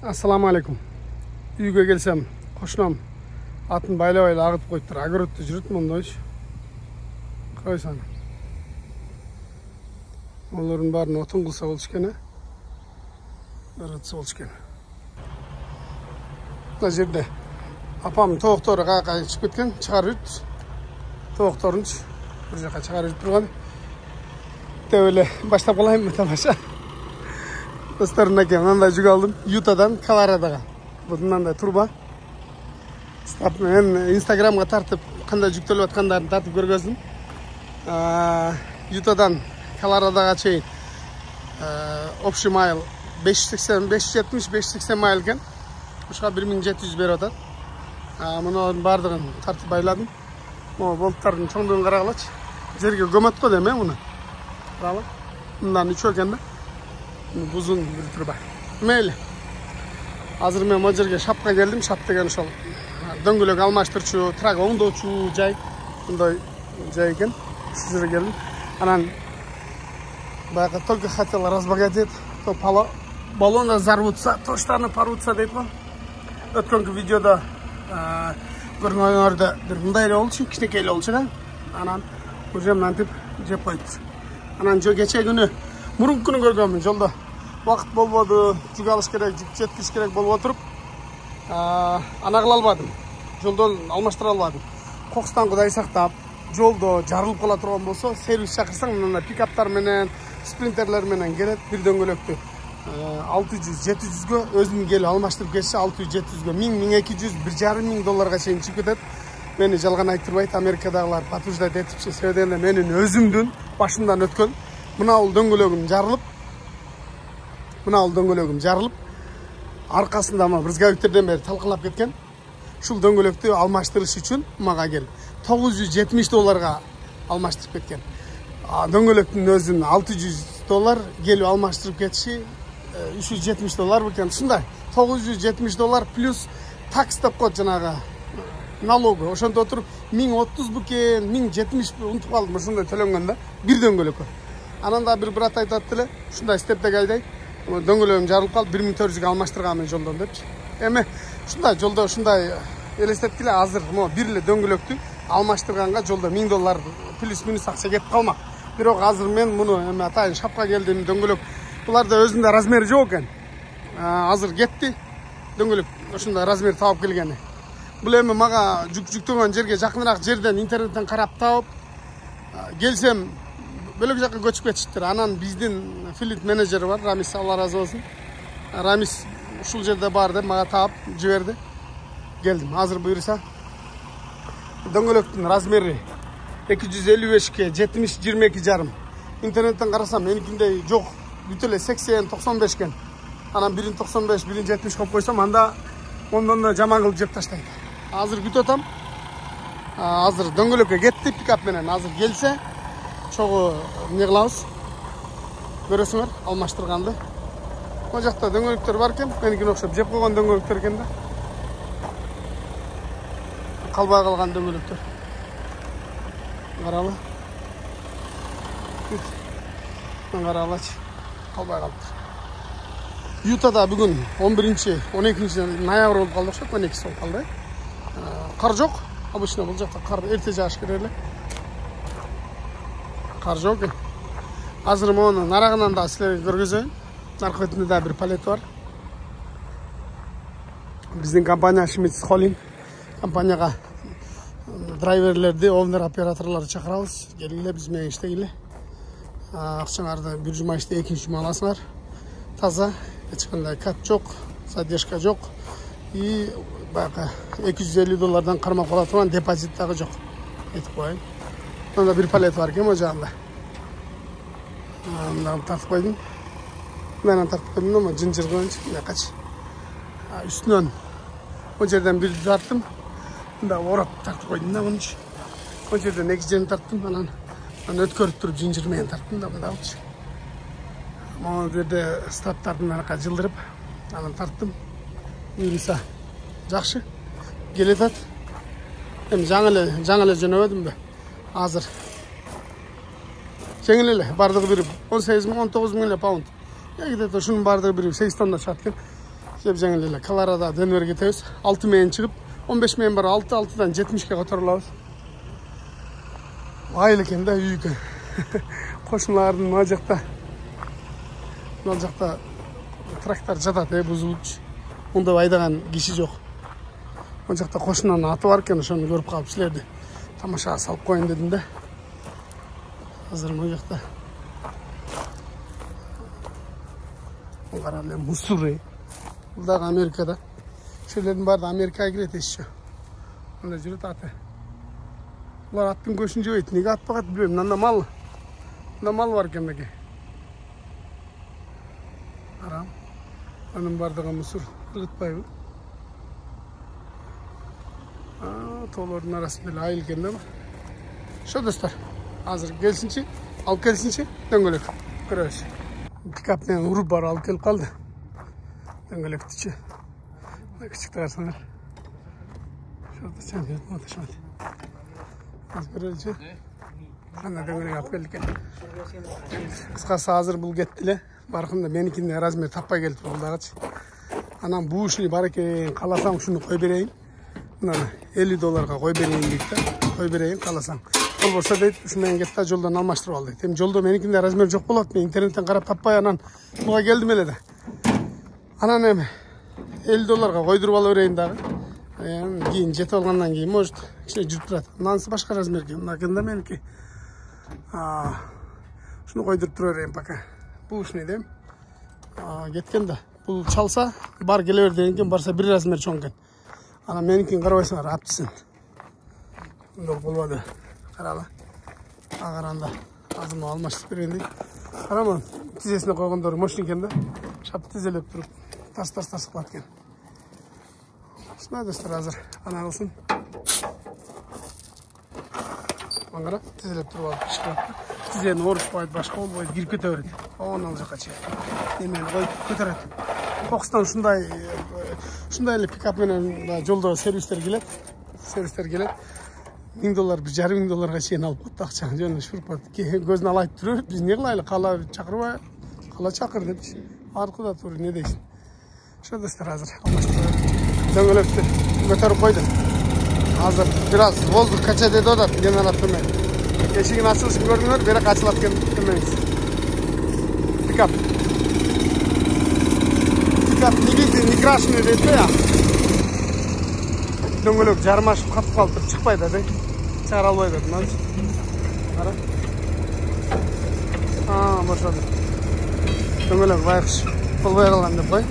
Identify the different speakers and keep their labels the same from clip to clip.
Speaker 1: Assalamu alaikum. Үйгө келсем, кошунам атын байлабай агытып коюптур. Огородто жүрүт мондойчу. Койсон. Олордун баарын отун кылса болчу экен, ырытса болчу экен. Мына жерде апам тооктору каяка чыгып кеткен, чыгарып жүрүт. Тоокторунчу бир жака чыгарып жүрүп турган. Деп эле баштап калайынбы тамаша. Досторым, аке, мындай жүк алдым. Ютадан Колорадога. Бул мындай турба. Мен Инстаграмга тартып, кандай жүктөлүп аткандарын тартып көргөздүм. Ютадан Колорадога чейин общий майл 570 майл экен. Ушуга 1700 берип атат. Мунун бардыгын тартып байладым. Могу болттардын чоңдугун карагылачы. Жерге көмөт го дейм, муну. Карагыла. Мындан 3 экен да. Бузун бир турба. Мейли. Азыр мен могу жерге шапка келдим. Шап деген ошол дөңгөлөк алмаштырчу, трак оңдоочу жай. Мындай жай экен. Ушул жерге келдим. Анан баягы только хотел разбогатеть, то баллон разорвутся, то штаны порвутся дейт го. Өткөнкү видеодо көргөнүңөрдө бир мындай эле болчу, кичинекей эле болчу да. Анан уже мынтип жеп койдуп. Анан кече күнү мурунку күнү көргөнмүн жолдо. Вакыт болбоду, жүк алыш керек, жүк жеткиз керек болуп отуруп, ана кыла албадым. Жолдон алмаштыра албадым. Кокустан Кудай сактап, жолдо жарылып кала турган болсо, сервис чакырсаң, мына пикаптар менен, спринтерлер менен келет, бир дөңгөлөктү 600-700гө өзүнүн келип алмаштырып кетсе, 600-700гө, 1000-1200, $1,500 чейин чыгып кетет. Мени жалган айтырбайт, Америкадагылар потуждайт этипчи, себеби дегенде менин өзүмдүн башымдан өткөн мына бул дөңгөлөгүм жарылып, аркасында ма брызговиктерден бери талкалап кеткен. Ушул дөңгөлөктү алмаштырыш үчүн мага келип $970 алмаштырып кеткен. Дөңгөлөктүн өзүн $600 келип алмаштырып кетиши $370 экен. Ушундай $970 плюс такс деп коет, жанагы налогу. Ошондо отуруп 1030 букен, 1070 унутуп калдым, ошондой төлөнгөн да бир дөңгөлөккө. Анан да бир брат айтат эле, ушундай стептеги айдай, дөңгөлөгүм жарылып калып, 1400 алмаштырганмын жолдон депчи. Эми ушундай жолдо ушундай элестеткиле, азыр могу бир эле дөңгөлөктү алмаштырганга жолдо $1000 плюс-минус акча кетип калмак. Бирок азыр мен муну эми атайын шапка келдим, дөңгөлөк буларда өзүндө размери жок экен. Азыр кетти дөңгөлөк ушундай размер таап келгени. Бул эми мага жүктөгөн жерге жакыныраак жерден интернеттен карап таап келсем бөлөк жака көчүп кетиштир. Анан биздин филит менеджери бар, Рамис, Алла разы болсун. Рамис ушул жерде бар деп мага таап жиберди. Келдим. Азыр буйруса дөңгөлөктүн размери 255 70-22,5. Интернеттен карасам меникиндей жок. Бүт эле 80-95 экен. Анан 1.95, 1.70 коюп койсом, анда ондон да жаман кылып жеп таштайт. Азыр күтүп атам. Азыр дөңгөлөккө кетти пикап менен. Азыр келсе, чогуу эмне кылабыз? Көрөсүңөр, алмаштырганды. Могу жакта дөңгөлөктөр бар экен, меникине окшоп жеп койгон дөңгөлөктөр экен да. Калбай калган дөңгөлөктөр. Каралы. Каралачы. Калбай калыптыр. Ютада бүгүн 11-12 ноябрь болуп калды окшойт, 12 болуп калды. Кар жок. Обычно бул жакта кар эрте жааш керек эле. Кар жок. Азыр мону нарагынан да силерге көргөзөйүн. Наркы бетинде да бир палет бар. Биздин компания Schmitz Holding компанияга драйверлерди, овнер операторлорду чакырабыз. Келгиле, биз менен иштегиле. Акчаңарды бир жума иште, экинчи жума аласыңар. Таза, эч кандай кат жок, задержка жок. И баягы $250 кармап кала турган депозит дагы жок. Айтып коеюн. Мында бир палет бар экен, могу жагында. Мындан тартып койдум. Мындан тартып койдум, но жынжыр койчу, мынакачы. Үстүнөн могу жерден бир тарттым. Мында ороп тартып койдум да мунчу. Могу жерден эки жерин тарттым, анан өткөрүп туруп жынжыр менен тарттым да мында болчу. Могу жерде стаптардын арка жылдырып, анан тарттым. Буйруса жакшы келетат. Эми жаңы эле жөнөбөдүмбү? Азыр жеңил эле, бардыгы бир 18 000, 19 000 эле паунд. Где-то ушунун бардыгы бир 8 тонна чыгат экен. Кеп жаңыл эле Колорадо Денверге кетебиз. 6 менен чыгып, 15 менен бар 6-6дан 70ке которулабыз. Айыл экен да үй экен. Кошуналардын мына жакта трактор жатат, бузулчу. Мында айдаган киши жок. Мына жакта кошунанын аты бар экен, ошону көрүп калып силерди тамашага салып коеюн дедим да. Азыр мына жакта Карале Муссури. Бул дагы Америкада. Ошолордун баары Америкага кирет еще. Мында жүрөт аты. Булар аттын көшүн жебейт. Неге атпагат билбейм. Мында мал бар экен меке. Арам. Анын бардыгы Муссур. Ыргытпайбы? Тоолордун арасында эле айыл экен да. Ошо достор. Азыр келсинчи, алып келсинчи, дөңгөлөк көрөбүз. Пикап менен уруп барып алып келип калды. Дөңгөлөктүчү. Кичик тарсаңар. Шорта чампион мотошмат. Аз көрөлчү. Анда дөңгөлөк алып келдик. Кыскасы азыр бул кетти эле. Баркында меникине размер таппай келди бул дагычы. Анан бушуни бар экен, кааласаң ушуну кой берейин. Мына $50 кой берейин дейт да. Кой берейин кааласаң. Болбосо дейт, ушу менен кет да жолдон алмаштырып ал дейт. Эми жолдо меникинде размер жок болот. Мен интернеттен карап таппай анан буга келдим эле да. Анан эми $50 койдуруп ала берейин дагы. Кийин жетип алгандан кийин может кичине жүрүп турат. Мынанысы башка размер экен. Мына экен да меники. Шуну койдуруп тура берейин пока. Бул ушуну дейм. Кеткен да. Бул чалса, бар келе бер деген экен, барса бир размер чоң экен. Анан меникин карабайсыңар, аптысын. Мындай болбоду. Каралы. Агаранда азыр алмаштырып берейин дейт. Карама, тизесине койгондору мощный экен да. Шап тизелеп туруп, тарс кылат экен. Ушундай достор азыр ана кылсын. Мангара тизелеп туруп алып чыгат. Тизени орутпайт, башка болбойт, кирип кете берет. Оон ал жака чейин. Эмени коюп көтөрөт. Кокустан ушундай эле пикап менен жолдо сервистер келет. $1000, $1,500 чейин алып калат акчаны. Жөн шурпат. Көзүн алайт туруп, биз не кылайлы? Кала чакырбай, кала чакыр депчи. Аркада туруп не дейсиң? Ошо достор азыр алмаштырып дөңгөлөктү көтөрүп койдум. Азыр бир аз воздух качат этип атат, генератормен. Эшигин ачылышын көрдүңөр, бирок ачылат экен демеңиз. Пикап не крашеный дейт да. Дөңгөлөк жармашып катып калып чыкпайт да, чыгара албайт мынанчы. Кара. Бошоду. Дөңгөлөк байкуш болбой калган деп кой.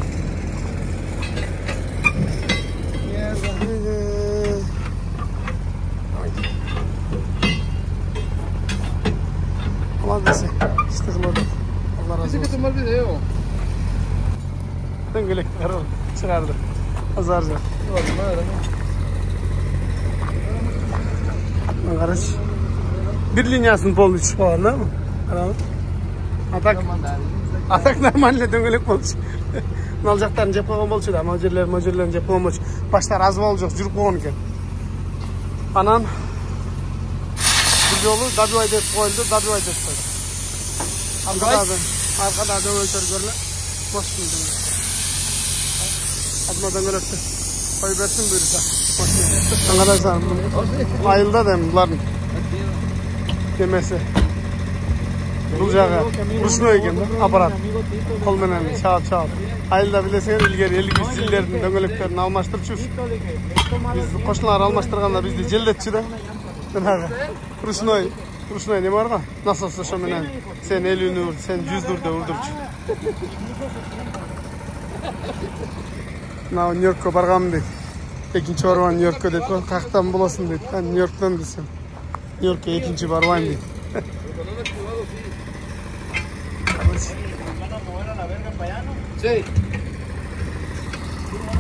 Speaker 1: Молодец. Стыкло. Алла разы болсун. Дөңгөлөк чыгарды. Азар жок. Карачы. Бир линиясын полный чыгып калган да. Карабы. Атак нормально дөңгөлөк болчу. Мал жактарын жеп койгон болчу да, мал жерлерин жеп койгон болчу. Баштар аз болуп жок, жүрүп койгон экен. Анан бир жолу добивай деп коюлду, добивай деп койду. Аркада дөңгөлөктөр көрүлө. Боштун дөңгөлөк. Адма дөңгөлөктү кой берсин буюрса. Аңгадайсың, айылда да булардын темеси. Бул жагы ручной экен да, аппарат. Кол менен чаап. Айылда билесиңер, илгери 50 жылдардын дөңгөлөктөрүн алмаштырчубуз. Биз кошуналар алмаштырганда бизди желдетчү да. Жанагы ручной неме бар го? Насос ошо менен сен 50-нү ур, сен 100 деп урдурчу. Мына Нью-Йоркко барганмын дейт. Экинчи барбан Нью-Йоркко дейт. Каяктан болосуң дейт. Нью-Йорктон десем. Нью-Йоркко экинчи барбайм дейт.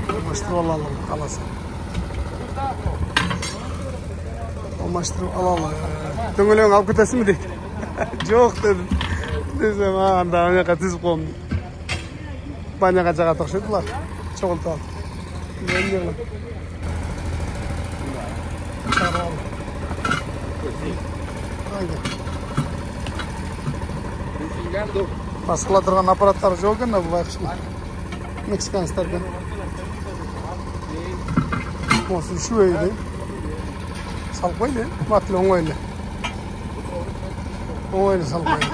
Speaker 1: Алмаштырып алалы каласа. Алмаштырып алалы. Дөңгөлөгүн алып кетесиңби дейт. Жок дедим. Десем, анда аяка тизип коем. Баняга жагат окшойт булар. Чогултуп алып. Баскыла турган аппараттары жок экен да бул байкуштун. Meksikanlardan. Olsun şu öyle. Salып қойды, батыл оңайлы. Оңайлы салып қойды.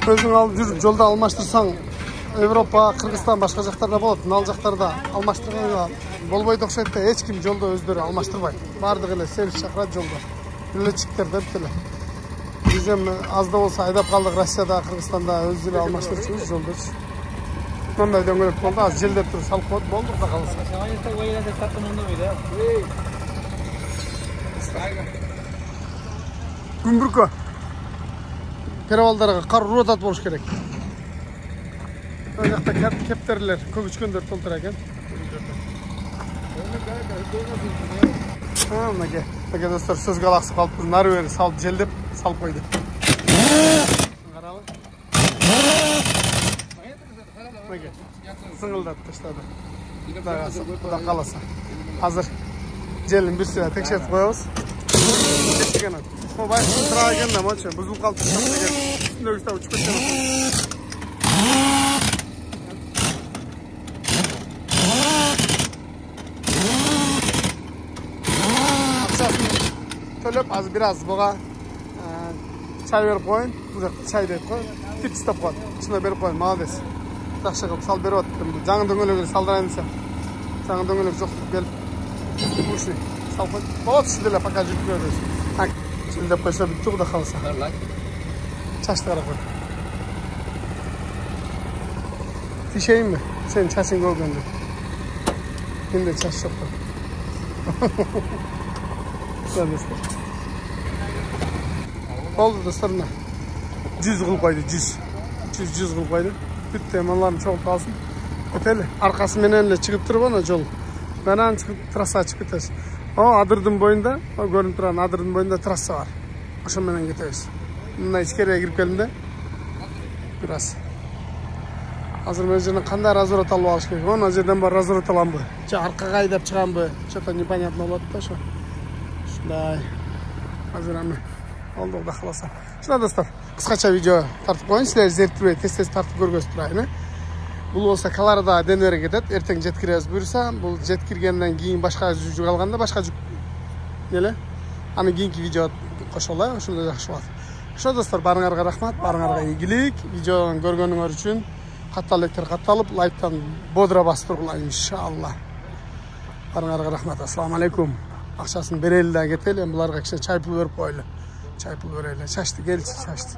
Speaker 1: Өзің алып жүріп жолда алмаштырсаң, Европа, Қырғызстан башқа жақтарда болады. Мынау жақтарда алмаштырғанға болбайды ұқсайды да, ешкім жолда өздері алмаштырбайды. Бардығы эле сервис шақырады жолда. Билетчиктер деп деле. Biz hem az da olsa ayda kaldık Rusya'da, Kırgızistan'da özüyle almıştırıyoruz yolda. Ondan döngülük oldu, az jildep durup salıp koyduk, olduk da kalırsa. Gümrükü. Perevaldarıga kar rotat boluş gerek. Ön jakta kepterler, köp üçkönдөр толтура экен. Мына достор сөзгө алаксып калыппыз, нары бери салып желдеп салып койду. Каралы. Сыңылдап таштады. Кудай кааласа. Азыр желин бир сыйра текшертип коебуз. Кеттиген ат. Байкы тура экен да мочу, бузулуп калып деген. Үстүндөгү стап учуп кеткен. Төлөп азыр бир аз буга чай берип коюн. Бул чай деп коюн. Тип стап коюн. Ичине берип коюн, молодец. Жакшы кылып салып берип аттым. Жаңы дөңгөлөгү салдырайын десем. Жаңы дөңгөлөк жок келип. Уши салып коюн. Болот ушул деле пока жүрүп көрөбүз. Так, чилдеп койсо бүттү кудай калса. Чачты карап кой. Тишейинби? Сен чачың көргөндө. Менде чач жок. Oldu dostlarına 100 kıl koydu, 100 kıl koydu. Bitti, hemenlerini çoğult alsın. Öteli, arkası menenle çıkıp durup ona yol. Menen çıkıp trassa çıkıp gideriz. O Adırdın boyunda, o görünüp duran Adırdın boyunda trassa var. Aşağı menen gideriz. Bundan içkeriye girip geldim de biraz. Hazır mevzinin kanda razorot alıp alış gerek. Onun жерден бар razorot alan bu. Arkaga aydap çıkan bu. Что-то непонятно oldu da şu. Şunday. Hazır ama. Oldu da kalasa. Şuna dostlar. Kıskaça video tartıp koyun. Sizler zertibey tez tartıp görgöz turayını. Бұл болса Колорадо Денверге кетет. Ертең жеткиребиз буюрса, бул жеткиргенден кийин башка жүк алганда башка жүк. Эле. Аны кийинки видео кошолайбы, ошондо жакшы болот. Ошо достор, барыңарга рахмат, барыңарга ийгилик. Видеону көргөнүңөр үчүн катталыктар катталып, лайктан бодро бастыргыла иншалла. Барыңарга рахмат. Ассаламу алейкум. Акчасын берели да кетели. Буларга кичине чай пул берип койлу. Çay pul vereyle. Çaştı, gelçi çaştı.